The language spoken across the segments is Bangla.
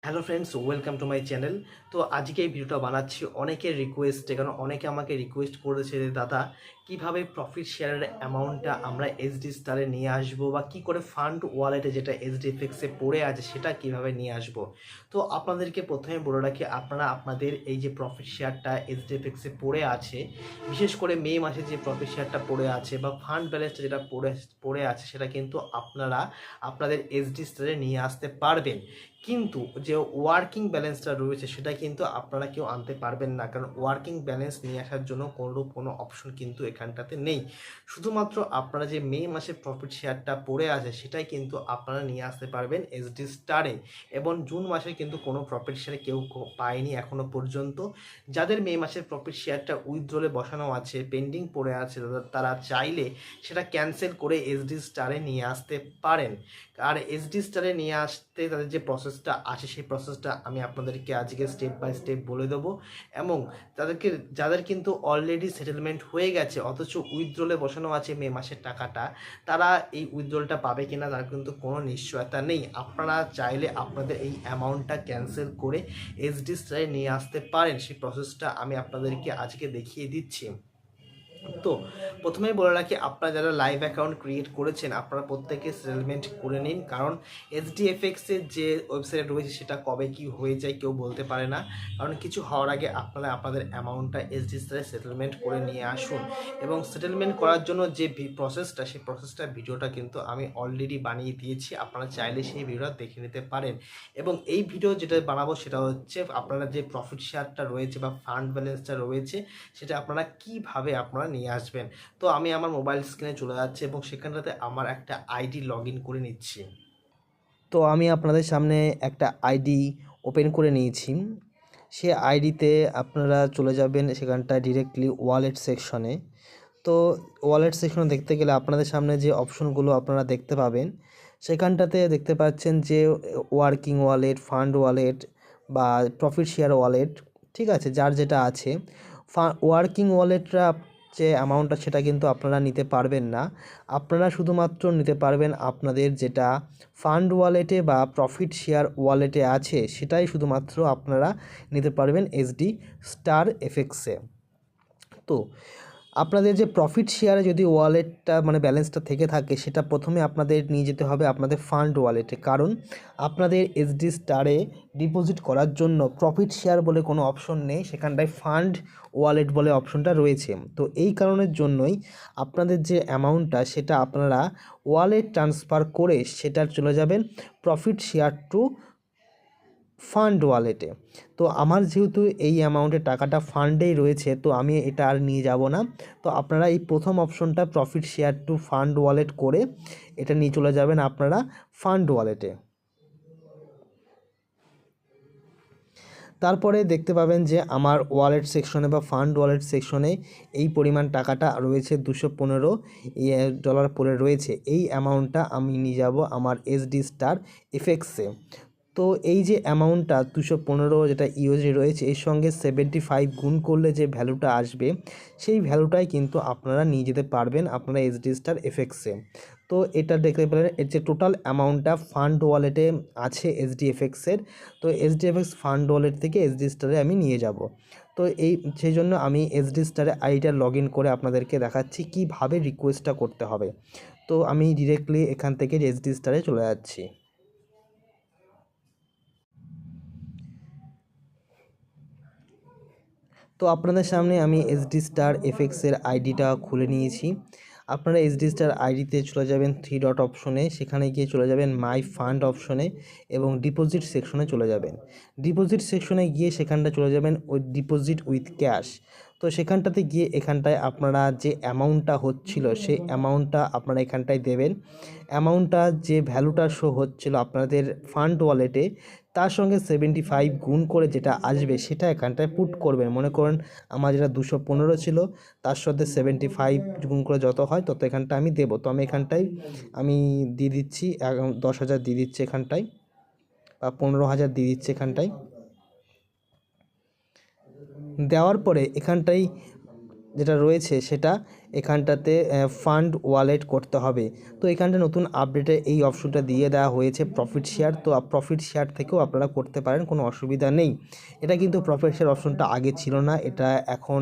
Hello friends, welcome to my channel. তো আজকে এই ভিডিওটা বানাচ্ছি অনেকের রিকোয়েস্টে, কারণ অনেকে আমাকে রিকোয়েস্ট করেছে যে দাদা কিভাবে প্রফিট শেয়ারের অ্যামাউন্টটা আমরা এসডি স্টারে নিয়ে আসবো, বা কি করে ফান্ড ওয়ালেটে যেটা এসডিএফএক্সে পড়ে আছে সেটা কিভাবে নিয়ে আসবো। তো আপনাদেরকে প্রথমে বলে রাখি, আপনারা আপনাদের এই যে প্রফিট শেয়ারটা এসডিএফএক্সে পড়ে আছে, বিশেষ করে মে মাসে যে প্রফিট শেয়ারটা পড়ে আছে বা ফান্ড ব্যালেন্সটা যেটা পড়ে আছে, সেটা কিন্তু আপনারা আপনাদের এসডি স্টারে নিয়ে আসতে পারবেন। কিন্তু যে ওয়ার্কিং ব্যালেন্সটা রয়েছে সেটা কিন্তু আপনারা কেউ আনতে পারবেন না, কারণ ওয়ার্কিং ব্যালেন্স নিয়ে আসার জন্য কোনো অপশন কিন্তু এখানটাতে নেই। শুধুমাত্র আপনারা যে মে মাসে প্রফিট শেয়ারটা পড়ে আছে সেটাই কিন্তু আপনারা নিয়ে আসতে পারবেন এসডি স্টারে। এবং জুন মাসে কিন্তু কোনো প্রফিট শেয়ার কেউ পায়নি এখনো পর্যন্ত। যাদের মে মাসের প্রফিট শেয়ারটা উইথড্রলে বসানো আছে, পেন্ডিং পড়ে আছে, তারা চাইলে সেটা ক্যান্সেল করে এসডি স্টারে নিয়ে আসতে পারেন। আর এসডি স্টারে নিয়ে আসতে তাদের যে প্রসেসটা আছে সেই প্রসেসটা আমি আপনাদেরকে আজকে স্টেপ বাই স্টেপ বলে দেবো। এবং যাদের কিন্তু অলরেডি সেটেলমেন্ট হয়ে গেছে অথচ উইথড্রলে বসানো আছে মে মাসের টাকাটা, তারা এই উইথড্রলটা পাবে কিনা তার কিন্তু কোনো নিশ্চয়তা নেই। আপনারা চাইলে আপনাদের এই অ্যামাউন্টটা ক্যান্সেল করে এসডি স্টারে নিয়ে আসতে পারেন। সেই প্রসেসটা আমি আপনাদেরকে আজকে দেখিয়ে দিচ্ছি। তো প্রথমেই বলে রাখি, আপনারা যারা লাইভ অ্যাকাউন্ট ক্রিয়েট করেছেন আপনারা প্রত্যেকে সেটেলমেন্ট করে নিন, কারণ এসডিএফএক্সের যে ওয়েবসাইট রয়েছে সেটা কবে কি হয়ে যায় কেউ বলতে পারে না। কারণ কিছু হওয়ার আগে আপনারা আপনাদের অ্যামাউন্টটা এসডি স্টারে সেটেলমেন্ট করে নিয়ে আসুন। এবং সেটেলমেন্ট করার জন্য যে প্রসেসটা, সেই প্রসেসটা ভিডিওটা কিন্তু আমি অলরেডি বানিয়ে দিয়েছি, আপনারা চাইলে সেই ভিডিওটা দেখে নিতে পারেন। এবং এই ভিডিও যেটা বানাবো সেটা হচ্ছে আপনারা যে প্রফিট শেয়ারটা রয়েছে বা ফান্ড ব্যালেন্সটা রয়েছে সেটা আপনারা কিভাবে আপনারা নিয়ে আসবেন। তো আমি আমার মোবাইল স্ক্রিনে চলে যাচ্ছি এবং সেখানটাতে আমার একটা আইডি লগ ইন করে নিচ্ছি। তো আমি আপনাদের সামনে একটা আইডি ওপেন করে নিয়েছি। সে আইডিতে আপনারা চলে যাবেন সেখানটায় ডিরেক্টলি ওয়ালেট সেকশনে। তো ওয়ালেট সেকশনে দেখতে গেলে আপনাদের সামনে যে অপশনগুলো আপনারা দেখতে পাবেন, সেখানটাতে দেখতে পাচ্ছেন যে ওয়ার্কিং ওয়ালেট, ফান্ড ওয়ালেট বা প্রফিট শেয়ার ওয়ালেট, ঠিক আছে, যার যেটা আছে। ওয়ার্কিং ওয়ালেটটা যে অ্যামাউন্টটা সেটা কিন্তু আপনারা নিতে পারবেন না। আপনারা শুধুমাত্র নিতে পারবেন আপনাদের যেটা ফান্ড ওয়ালেটে বা প্রফিট শেয়ার ওয়ালেটে আছে সেটাই শুধুমাত্র আপনারা নিতে পারবেন এসডি স্টার এফএক্সে। তো আপনাদের যে প্রফিট শেয়ারে যদি ওয়ালেটটা মানে ব্যালেন্সটা থেকে থাকে, সেটা প্রথমে আপনাদের নিয়ে যেতে হবে আপনাদের ফান্ড ওয়ালেটে, কারণ আপনাদের এসডি স্টারে ডিপোজিট করার জন্য প্রফিট শেয়ার বলে কোনো অপশন নেই, সেখানটায় ফান্ড ওয়ালেট বলে অপশনটা রয়েছে। তো এই কারণের জন্যই আপনাদের যে অ্যামাউন্টটা সেটা আপনারা ওয়ালেট ট্রান্সফার করে সেটা চলে যাবেন প্রফিট শেয়ার টু ফান্ড ওয়ালেটে। তো আমার যেহেতু এই অ্যামাউন্টের টাকাটা ফান্ডেই রয়েছে, তো আমি এটা আর নিয়ে যাব না। তো আপনারা এই প্রথম অপশনটা profit share two fund wallet করে এটা নিয়ে চলে যাবেন আপনারা ফান্ড ওয়ালেটে। তারপরে দেখতে পাবেন যে আমার ওয়ালেট সেকশনে বা ফান্ড ওয়ালেট সেকশনে এই পরিমাণ টাকাটা রয়েছে, $215 পড়ে রয়েছে। এই অ্যামাউন্টটা আমি নিয়ে যাব আমার এসডি স্টার এফএক্সে। তো এই যে অ্যামাউন্টটা 215 যেটা ইউএসডি রয়েছে, এর সঙ্গে 75 গুণ করলে যে ভ্যালুটা আসবে, সেই ভ্যালুটাই কিন্তু আপনারা নিয়ে যেতে পারবেন আপনারা এসডি স্টার এফএক্সে। তো এটা দেখতে পেলেন এর যে টোটাল অ্যামাউন্টটা ফান্ড ওয়ালেটে আছে এসডিএফএক্সের। তো এসডিএফএক্স ফান্ড ওয়ালেট থেকে এসডি স্টারে আমি নিয়ে যাব। তো সেই জন্য আমি এসডি স্টারে আইডিটা লগ ইন করে আপনাদেরকে দেখাচ্ছি কিভাবে রিকোয়েস্টটা করতে হবে। তো আমি ডিরেক্টলি এখান থেকে এসডি স্টারে চলে যাচ্ছি। তো আপনাদের সামনে আমি এসডি স্টার এফএক্সের আইডিটা খুলে নিয়েছি। আপনারা এসডি স্টার আইডিতে চলে যাবেন 3 ডট অপশনে, সেখানে গিয়ে চলে যাবেন মাই ফান্ড অপশনে এবং ডিপোজিট সেকশনে চলে যাবেন। ডিপোজিট সেকশনে গিয়ে সেখানটা চলে যাবেন ওই ডিপোজিট উইথ ক্যাশ। তো সেখানটাতে গিয়ে এখানটায় আপনারা যে অ্যামাউন্টটা হচ্ছিল সেই অ্যামাউন্টটা আপনারা এখানটায় দেবেন। অ্যামাউন্টটা যে ভ্যালুটা শো হচ্ছিল আপনাদের ফান্ড ওয়ালেটে, তার সঙ্গে 75 গুণ করে যেটা আসবে সেটা এখানটায় পুট করবেন। মনে করেন আমার যেটা 215 ছিল, তার সাথে 75 গুণ করে যত হয় তত এখানটা আমি দেবো। তো আমি এখানটায় আমি দিয়ে দিচ্ছি 10,000 দিয়ে দিচ্ছি এখানটায়, বা 15,000 দিয়ে দিচ্ছি এখানটায়। দেওয়ার পরে এখানটায় যেটা রয়েছে সেটা এখানটাতে ফান্ড ওয়ালেট করতে হবে। তো এখানটা নতুন আপডেটে এই অপশনটা দিয়ে দেওয়া হয়েছে প্রফিট শেয়ার। তো প্রফিট শেয়ার থেকেও আপনারা করতে পারেন, কোনো অসুবিধা নেই। এটা কিন্তু প্রফিট শেয়ার অপশনটা আগে ছিল না, এটা এখন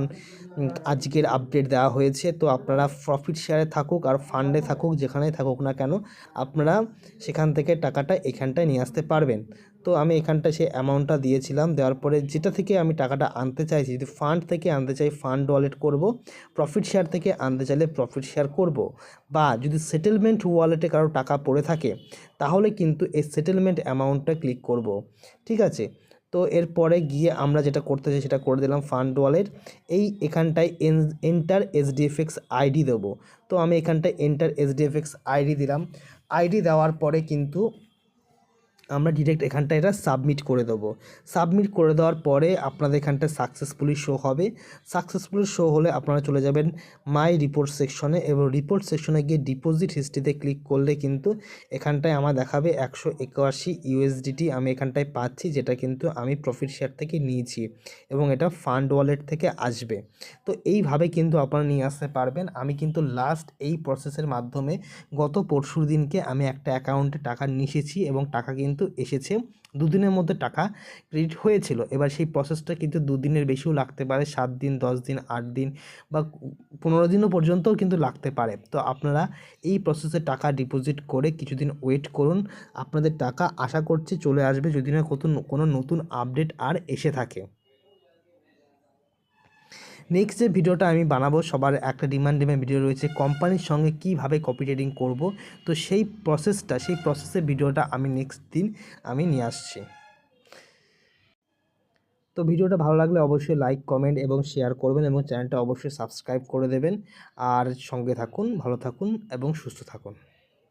আজকের আপডেট দেওয়া হয়েছে। তো আপনারা প্রফিট শেয়ারে থাকুক আর ফান্ডে থাকুক, যেখানেই থাকুক না কেন, আপনারা সেখান থেকে টাকাটা এখানটায় নিয়ে আসতে পারবেন। তো আমি এখানটায় সেই অ্যামাউন্টটা দিয়েছিলাম, দেওয়ার পরে যেটা থেকে আমি টাকাটা আনতে চাইছি, যদি ফান্ড থেকে আনতে চাই ফান্ড ওয়ালেট করব, প্রফিট শেয়ার থেকে আনতে চাইলে প্রফিট শেয়ার করব, বা যদি সেটেলমেন্ট ওয়ালেটে কারো টাকা পড়ে থাকে তাহলে কিন্তু এই সেটেলমেন্ট অ্যামাউন্টটা ক্লিক করব। ঠিক আছে, তো এরপরে গিয়ে আমরা যেটা করতে চাই সেটা করে দিলাম ফান্ড ওয়ালেট। এখানটায় এন্টার এইচডিএফএক্স আইডি দেবো। তো আমি এখানটায় এন্টার এইচডিএফএক্স আইডি দিলাম। আইডি দেওয়ার পরে কিন্তু আমরা ডিরেক্ট এখানটা এটা সাবমিট করে দেবো। সাবমিট করে দেওয়ার পরে আপনাদের এখানটা সাকসেসফুলি শো হবে। সাকসেসফুলি শো হলে আপনারা চলে যাবেন মাই রিপোর্ট সেকশনে, এবং রিপোর্ট সেকশনে গিয়ে ডিপোজিট হিস্ট্রিতে ক্লিক করলে কিন্তু এখানটায় আমার দেখাবে 181 ইউএসডিটি আমি এখানটায় পাচ্ছি, যেটা কিন্তু আমি প্রফিট শেয়ার থেকে নিয়েছি এবং এটা ফান্ড ওয়ালেট থেকে আসবে। তো এইভাবে কিন্তু আপনারা নিয়ে আসতে পারবেন। আমি কিন্তু লাস্ট এই প্রসেসের মাধ্যমে গত পরশু দিনকে আমি একটা অ্যাকাউন্টে টাকা নিয়েছি এবং টাকা কিন্তু এসেছে। দুদিনের মধ্যে টাকা ক্রেডিট হয়েছিল। এবার সেই প্রসেসটা কিন্তু দুদিনের বেশিও লাগতে পারে, 7 দিন, 10 দিন, 8 দিন বা 15 দিনও পর্যন্তও কিন্তু লাগতে পারে। তো আপনারা এই প্রসেসে টাকা ডিপোজিট করে কিছুদিন ওয়েট করুন, আপনাদের টাকা আশা করছি চলে আসবে, যদি না কোনো নতুন আপডেট আর এসে থাকে। নেক্সট যে ভিডিওটা আমি বানাবো, সবার একটা ডিমান্ড ভিডিও রয়েছে, কোম্পানির সঙ্গে কীভাবে কপি ট্রেডিং করব। তো সেই প্রসেসের ভিডিওটা আমি নেক্সট দিন আমি নিয়ে আসছি। তো ভিডিওটা ভালো লাগলে অবশ্যই লাইক, কমেন্ট এবং শেয়ার করবেন, এবং চ্যানেলটা অবশ্যই সাবস্ক্রাইব করে দেবেন। আর সঙ্গে থাকুন, ভালো থাকুন এবং সুস্থ থাকুন।